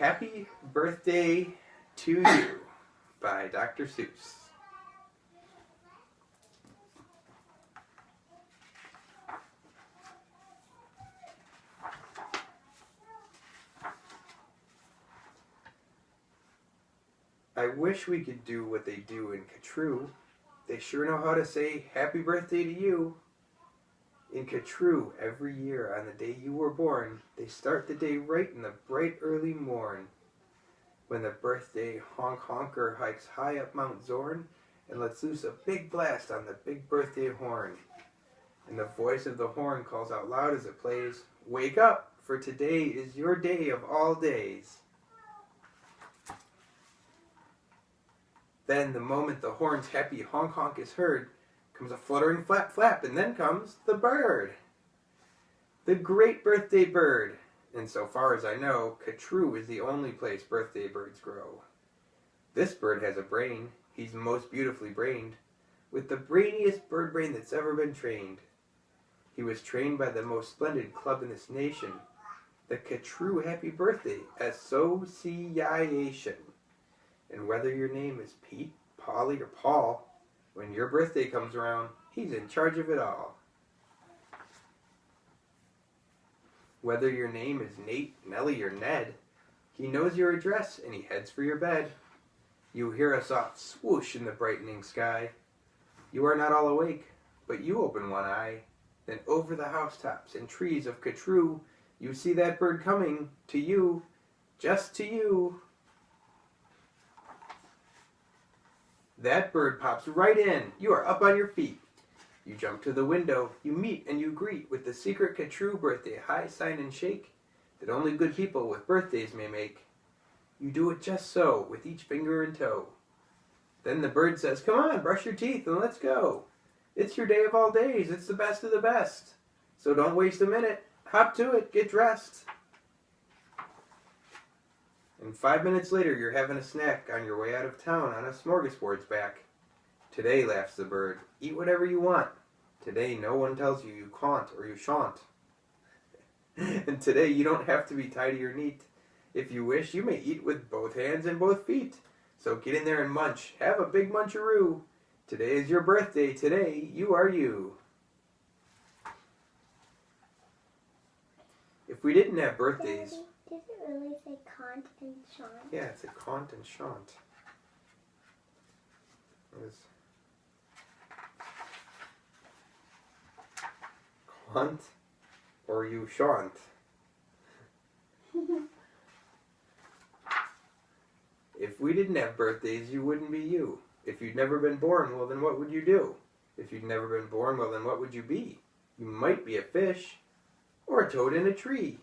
Happy Birthday to You by Dr. Seuss. I wish we could do what they do in Catrue. They sure know how to say happy birthday to you. In Catrue, every year on the day you were born, they start the day right in the bright early morn. When the birthday honker hikes high up Mount Zorn and lets loose a big blast on the big birthday horn. And the voice of the horn calls out loud as it plays, "Wake up, for today is your day of all days." Then, the moment the horn's happy honk is heard, comes a fluttering flap, and then comes the bird. The great birthday bird. And so far as I know, Catrue is the only place birthday birds grow. This bird has a brain. He's most beautifully brained, with the brainiest bird brain that's ever been trained. He was trained by the most splendid club in this nation, the Catrue Happy Birthday Association. And whether your name is Pete, Polly, or Paul, when your birthday comes around, he's in charge of it all. Whether your name is Nate, Nellie, or Ned, he knows your address and he heads for your bed. You hear a soft swoosh in the brightening sky. You are not all awake, but you open one eye. Then over the housetops and trees of Catrue, you see that bird coming to you, just to you. That bird pops right in. You are up on your feet. You jump to the window. You meet and you greet with the secret Catrue birthday high sign and shake that only good people with birthdays may make. You do it just so, with each finger and toe. Then the bird says, "Come on, brush your teeth and let's go. It's your day of all days. It's the best of the best. So don't waste a minute. Hop to it. Get dressed." And 5 minutes later, you're having a snack on your way out of town on a smorgasbord's back. "Today," laughs the bird, "eat whatever you want. Today, no one tells you you can't or you shan't. And today, you don't have to be tidy or neat. If you wish, you may eat with both hands and both feet. So get in there and munch. Have a big muncharoo. Today is your birthday. Today, you are you." If we didn't have birthdays... Does it really say can't and shan't? Yeah, it's a can't and shan't. Can't or you shan't. If we didn't have birthdays, you wouldn't be you. If you'd never been born, well then what would you do? If you'd never been born, well then what would you be? You might be a fish, or a toad in a tree.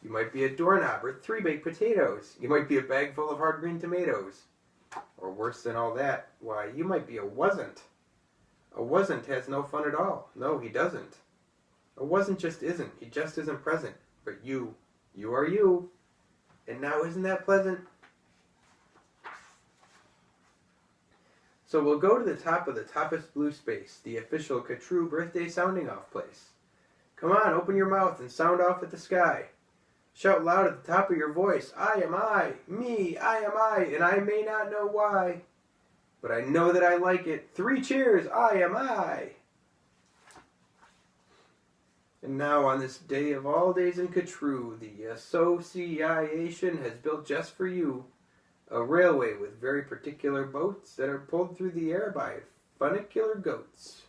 You might be a doorknob or 3 baked potatoes. You might be a bag full of hard green tomatoes. Or worse than all that, why, you might be a wasn't. A wasn't has no fun at all. No, he doesn't. A wasn't just isn't. He just isn't present. But you are you. And now isn't that pleasant? So we'll go to the top of the toppest blue space, the official Catrue birthday sounding off place. Come on, open your mouth and sound off at the sky. Shout loud at the top of your voice, "I am I, me, I am I, and I may not know why. But I know that I like it. 3 cheers, I am I." And now on this day of all days in Catrue, the Association has built just for you a railway with very particular boats that are pulled through the air by funicular goats.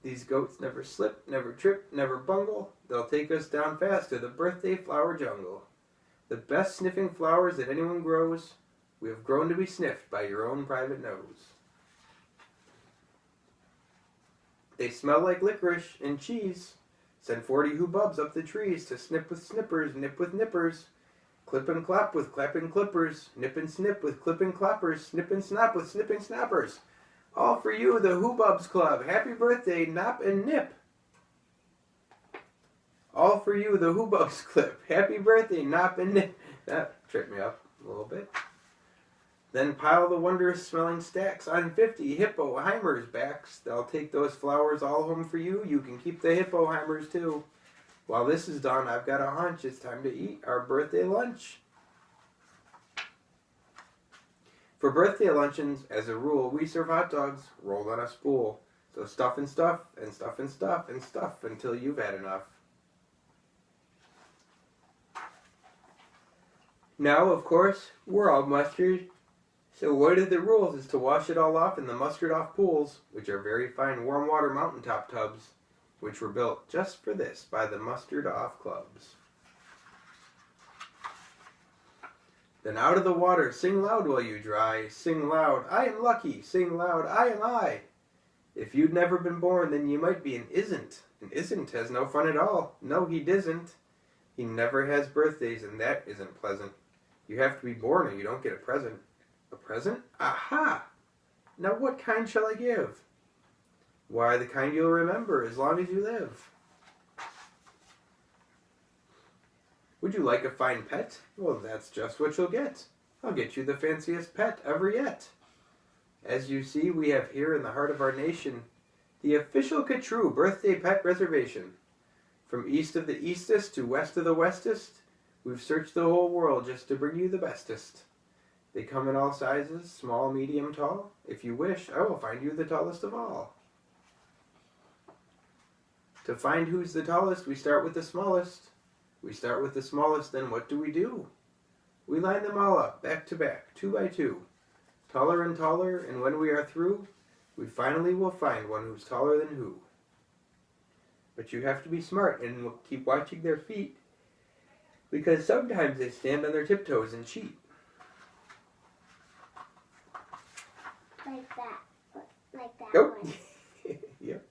These goats never slip, never trip, never bungle. They'll take us down fast to the birthday flower jungle. The best sniffing flowers that anyone grows, we have grown to be sniffed by your own private nose. They smell like licorice and cheese. Send 40 hoobubs up the trees to snip with snippers, nip with nippers. Clip and clap with clapping clippers. Nip and snip with clipping clappers. Snip and snap with snipping snappers. All for you, the Hoobubs Club. Happy birthday, Nop and Nip. All for you, the Hoobubs Club. Happy birthday, Nop and Nip. That tripped me up a little bit. Then pile the wondrous smelling stacks on 50 hippoheimers' backs. They'll take those flowers all home for you. You can keep the hippoheimers too. While this is done, I've got a hunch. It's time to eat our birthday lunch. For birthday luncheons, as a rule, we serve hot dogs rolled on a spool. So stuff and stuff and stuff and stuff and stuff until you've had enough. Now, of course, we're all mustard. So one of the rules is to wash it all off in the mustard-off pools, which are very fine warm water mountaintop tubs, which were built just for this by the mustard-off clubs. Then out of the water, sing loud while you dry. Sing loud, I am lucky. Sing loud, I am I. If you'd never been born, then you might be an isn't. An isn't has no fun at all. No, he disn't. He never has birthdays, and that isn't pleasant. You have to be born or you don't get a present. A present? Aha! Now what kind shall I give? Why, the kind you'll remember as long as you live. Would you like a fine pet? Well, that's just what you'll get. I'll get you the fanciest pet ever yet. As you see, we have here in the heart of our nation the official Catrue birthday pet reservation. From east of the eastest to west of the westest, we've searched the whole world just to bring you the bestest. They come in all sizes, small, medium, tall. If you wish, I will find you the tallest of all. To find who's the tallest, we start with the smallest. We start with the smallest, then what do? We line them all up, back to back, 2 by 2. Taller and taller, and when we are through, we finally will find one who's taller than who. But you have to be smart and keep watching their feet, because sometimes they stand on their tiptoes and cheat. Like that. Like that Nope. one. Yep.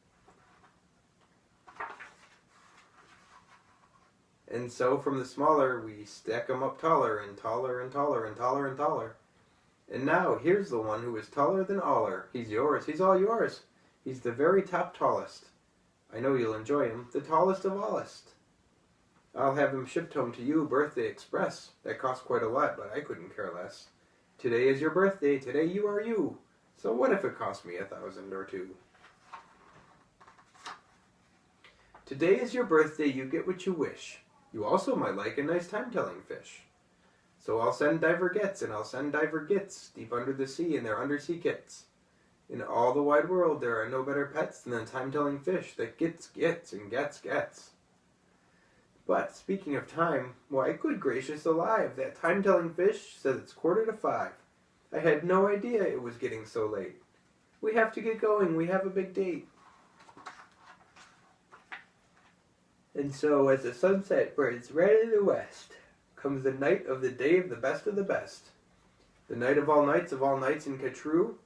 And so from the smaller, we stack them up taller and taller and taller and taller and taller. And now, here's the one who is taller than aller. He's yours. He's all yours. He's the very top tallest. I know you'll enjoy him. The tallest of allest. I'll have him shipped home to you, Birthday Express. That costs quite a lot, but I couldn't care less. Today is your birthday. Today you are you. So what if it cost me $1,000 or $2,000? Today is your birthday. You get what you wish. You also might like a nice time-telling fish. So I'll send diver gets, and I'll send diver gits deep under the sea in their undersea kits. In all the wide world, there are no better pets than a time-telling fish that gets and gets. But speaking of time, why, good gracious alive, that time-telling fish says it's 4:45. I had no idea it was getting so late. We have to get going. We have a big date. And so, as the sunset burns red in the west, comes the night of the day of the best of the best. The night of all nights in Catrue.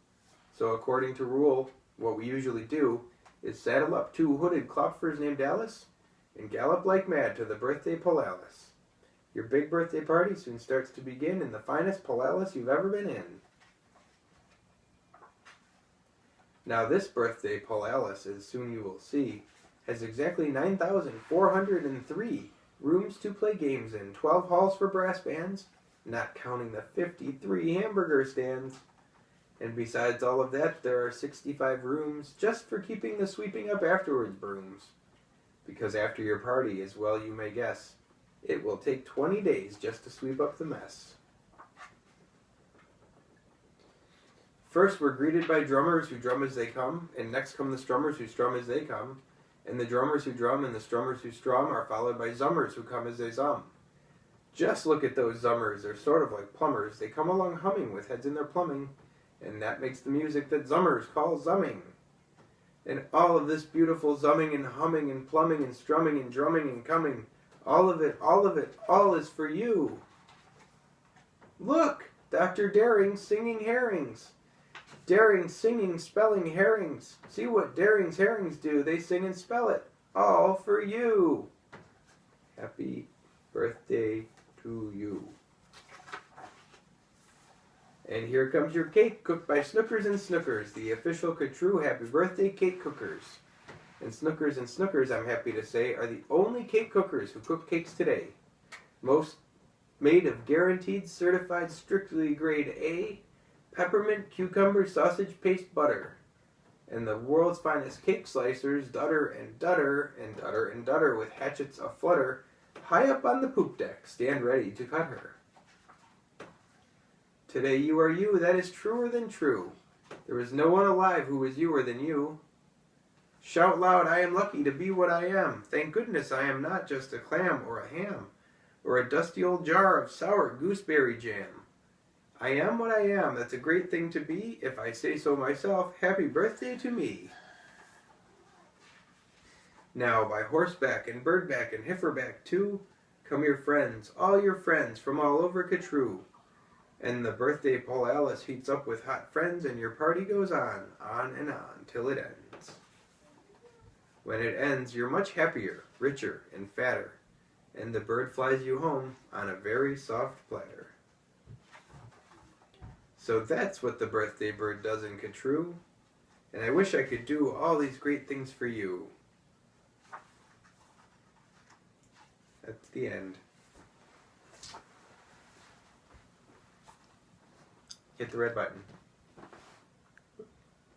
So according to rule, what we usually do is saddle up 2 hooded klopfers named Alice and gallop like mad to the birthday Polalis. Your big birthday party soon starts to begin in the finest Polalis you've ever been in. Now this birthday Polalis, as soon you will see, has exactly 9,403 rooms to play games in, 12 halls for brass bands, not counting the 53 hamburger stands. And besides all of that, there are 65 rooms just for keeping the sweeping up afterwards brooms. Because after your party, as well you may guess, it will take 20 days just to sweep up the mess. First, we're greeted by drummers who drum as they come, and next come the strummers who strum as they come. And the drummers who drum and the strummers who strum are followed by zummers who come as they zum. Just look at those zummers. They're sort of like plumbers. They come along humming with heads in their plumbing, and that makes the music that zummers call zumming. And all of this beautiful zumming and humming and plumbing and strumming and drumming and coming, all of it, all is for you. Look, Dr. Daring singing herrings. Daring singing, spelling herrings. See what Daring's herrings do. They sing and spell it. All for you. Happy birthday to you. And here comes your cake cooked by Snookers and Snookers, the official Catrue Happy Birthday cake cookers. And Snookers, I'm happy to say, are the only cake cookers who cook cakes today. Most made of guaranteed, certified, strictly grade A, peppermint, cucumber, sausage paste butter. And the world's finest cake slicers, dutter and dutter and dutter and dutter with hatchets aflutter, high up on the poop deck, stand ready to cut her. Today you are you, that is truer than true. There is no one alive who is youer than you. Shout loud, I am lucky to be what I am. Thank goodness I am not just a clam or a ham, or a dusty old jar of sour gooseberry jam. I am what I am, that's a great thing to be. If I say so myself, happy birthday to me. Now by horseback and birdback and heiferback too, come your friends, all your friends from all over Catrue. And the birthday Paul Alice heats up with hot friends, and your party goes on and on, till it ends. When it ends, you're much happier, richer, and fatter, and the bird flies you home on a very soft platter. So that's what the birthday bird does in Catrue, and I wish I could do all these great things for you. That's the end. Hit the red button.